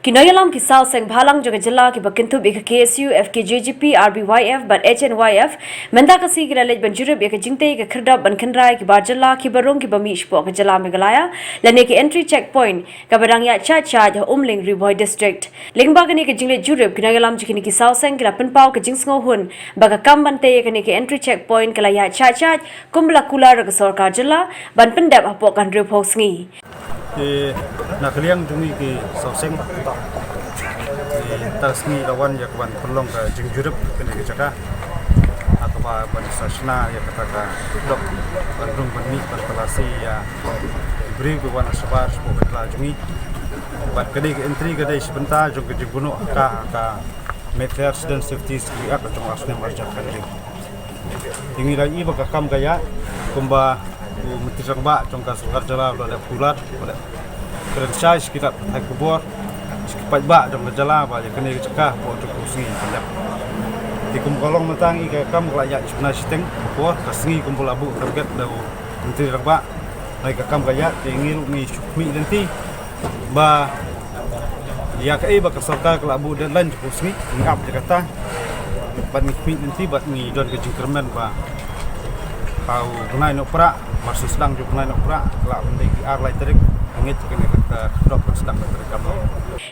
Kinoyalam kisal seng bhalang joga jela ki bakintu bika KSU FKJGP RBYF but HNYF menda kasi giralej banjurib ya jingte ka khirda ban khandrai ki barjala ki barong ki bami shpo ka jela megalaya lane ki entry checkpoint ka barang ya cha umling riboy district lingba kani ka jingle jurib kinoyalam jikini kisal seng kila penpau ka jingsngo hun baga kamban te kani ki entry checkpoint kala ya cha kumbla kula ra sarkar jela ban pendap hapo kan ribo sngi nakaliang jungi ki sauseng tasni lawan ya kawan pelong ka jingjurup kena ke caka atau ban sasna ya kata ka dok bandung bani ban pelasi ya beri ke wan sabar sepo betla jungi ban kedi ke entry kedai sebentar jung ke jingbuno ka meters dan safety ski ak jung asne marja kadri tingi lagi baka kam gaya kumba mutisang ba jung ka sukar jala ada pulat keren size kita hai kubur sekipat ba dong jala ba ya kene cekah po untuk kursi pendap di kumkolong matang ika kam layak cuna siteng kubur kasngi kumpul abu target dau menteri raba hai ka kam gaya tingil mi sukmi nanti ba ya kai ba kasarka kala abu dan lan kursi ngap kata ban mi nanti bat mi don ke jingkermen ba kau gunai no pra masih sedang juga gunai no pra kala mendeki ar lai tarik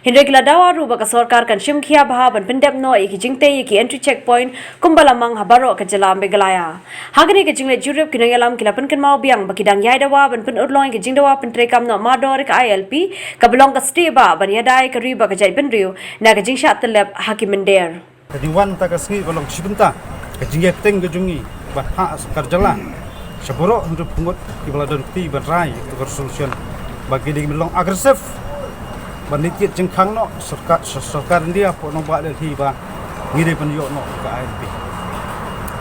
Hindra kila dawa ruba ka sarkar kan shimkhia baha ban pendep no iki jingte iki entry checkpoint kumbalamang habaro ka jalam begalaya hagni ka jingle jurub kinangalam kila pen kan mau biang bakidang yai dawa ban pen urlong ki jingdawa pen trekam no mador ka ILP ka belong ka steba ban yadai ka riba ka jai ben riu na ka jingsha telep hakimender kadi wan ta ka sngi balong sibenta ka jingge teng ka jungi ban ha karjala saboro untuk pungut ki baladon ti ban rai to resolution bagi dia belong agresif banitit jengkang no sarkar India po no ba hi ba ngire pan yo no ka ILP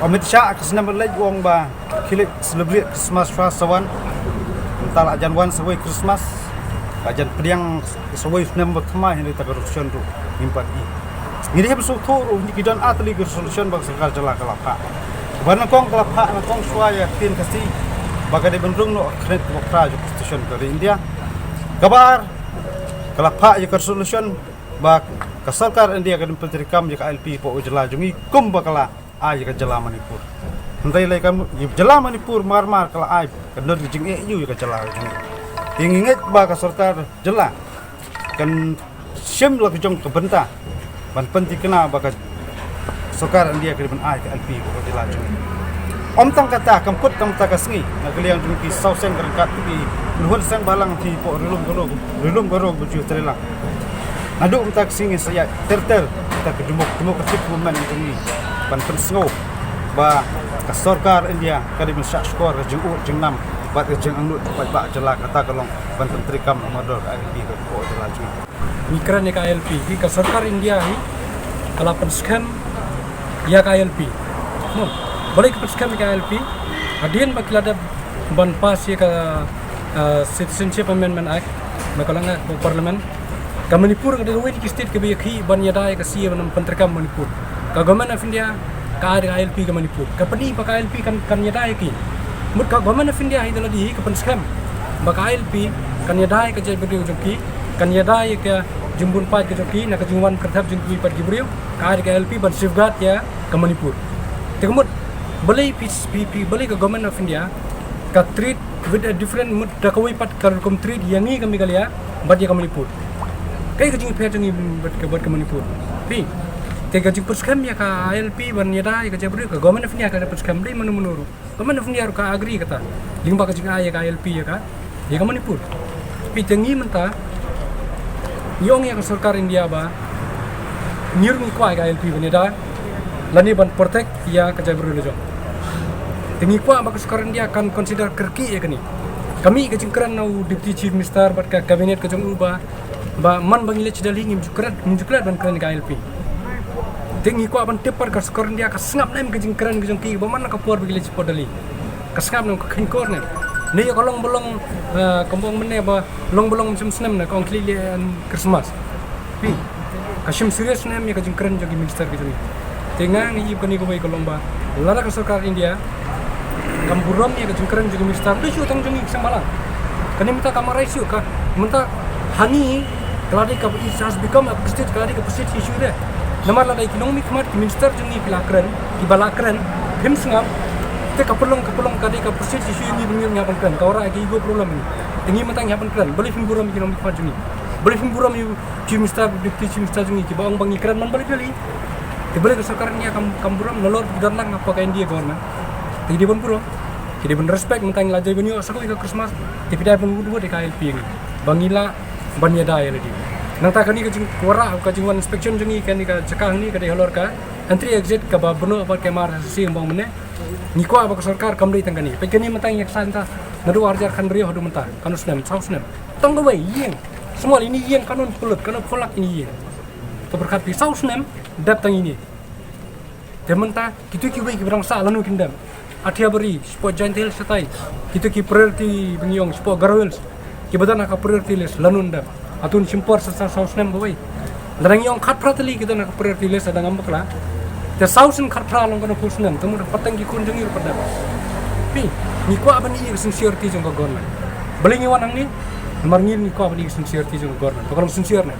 Amit Shah kesna melaj wong ba kilik celebrate Christmas fasawan entah ajan wan sawai Christmas ajan pediang sawai number thama hin ta resolution tu impat i ngire heb so thor ni kidan atli resolution ba sarkar jala kalapa ban kong kalapa na kong swaya tin kasi bagade bendung no kret wakra jo station dari India kabar kalapa je resolution ba kasarkar India kadin pentrikam je ILP po ujala jungi kum bakala ai ka jala Manipur ndai lai kam jala Manipur mar kala ai kadon jing EU ka jala jungi tinginget ba kasarkar jala kan sim la jong kebenta ban penting kena ba sarkar India kadin ai ka ILP po jala jungi Om tang kata kamput tam takasngi nagaliang jungi sauseng kerangkat di luhur sang balang di po relum gorog buju terela nadu tak singi saya terter tak demok ketip momen jungi pan pensngo ba kasarkar India kadi mesyak skor jeng nam bat jeng angut ba jela kata kalong ban menteri kam amador ILP ko jela jungi mikran ka ILP ki kasarkar India hi kala penskan ya ka ILP no balik ke skam ka ILP adian bakilada ban pas ya ka citizenship amendment act makalanga ko parliament ka Manipur ka dewen ki state ka bi khi ban yada ka si ban penterkam Manipur ka government of India ka ada ILP ka Manipur ka pani pa ka ILP kan yada ki mut ka government of India idala di ka penskam ba ka ILP kan yada ka jai beri ujungki kan yada ka jumbun pa ka joki na ka jungwan kerthap jungki pat gibriu ka ada ka ILP ban safeguard ya ka Manipur tegmut balai balai ke government of India ka treat with a different mud dakawai pat karkom treat yangi kami kalia bat ya ka Manipur kai ka jingi phe jingi bat ka Manipur pi te ka jing perskam ya ka ILP ban yada ka jabri ka government of India ka perskam dei menuru government of India ka agree kata lingba ka jing ya ka ILP ya ka Manipur pi tengi menta yong ya ka sarkar India ba nirmi kwa ka ILP ban yada lani ban protect ya ka jabri lo tingi kwa baka sekarang dia akan consider kerki ya kani kami ke jingkran nau deputy chief minister bat ka kabinet ke jong uba ba man bangile chidali ngim jukrat ban kran ka ILP tingi kwa ban tepar ka sekarang dia ka sngap nem ke jingkran ke jong ki ba man ka por bangile chipodali ka sngap nam ka khin kor ne ne ya kolong bolong kampung mene ba long bolong sem snem na kong klili Christmas pi ka shim serious nem ya ka jingkran jogi minister ke jong tengang ni kani ko bai kolong ba lara ka sarkar India kamburam ya kejengkeran juga minister tu syutang jungi sang balang kani minta kamar isu ka minta hani keladi ka it has become a prestige keladi ka prestige issue deh namar ladai kinong mi khmat ki minister jungi pilakren ki balakren him sngam te kapulong kadi ka prestige issue ni bungi ngapan kren ka ora ki ego problem ni tingi matang ngapan kren beli film buram kinong mi khmat jungi beli film buram yu chief minister deputy chief minister jungi ki bang bangi kren man beli beli te beli ka sarkar ni kam buram nolor darlang apa ka India government te di bon puro ki di bon respect mentang lajai bunyo sakoi ka Christmas te pidai bon dua de KLP ni bangila banyada ya lagi nang ta kani ka jing kuara ka jing wan inspection jungi kani ka cekang ni ka de halor ka entry exit ka ba buno apa kemar si bang mene ni ko apa ka sarkar kam dei tangani pe kani mentang yak santa nadu arjar kan rio hodu mentang kanus nem saus nem tong go yeng semua ini yeng kanun pulut kanun polak ini yeng to berkat pi saus nem dap tang ini dementa kitu ki bai ki berang sa lanu kindam atia beri spo jantel setai kitu ki priority bengyong spo garwels ki badan ka priority les lanun dap atun simpor sa saus nem go bai larang yong khat pratali kita nak priority les ada ngambak la te sausen khat pra long kono pusnem temu patang ki kun jengir pada pi ni ko abani ir sincerity jong go gorna beli ngi wanang ni marngil ni ko abani sincerity jong gorna to kalau sincere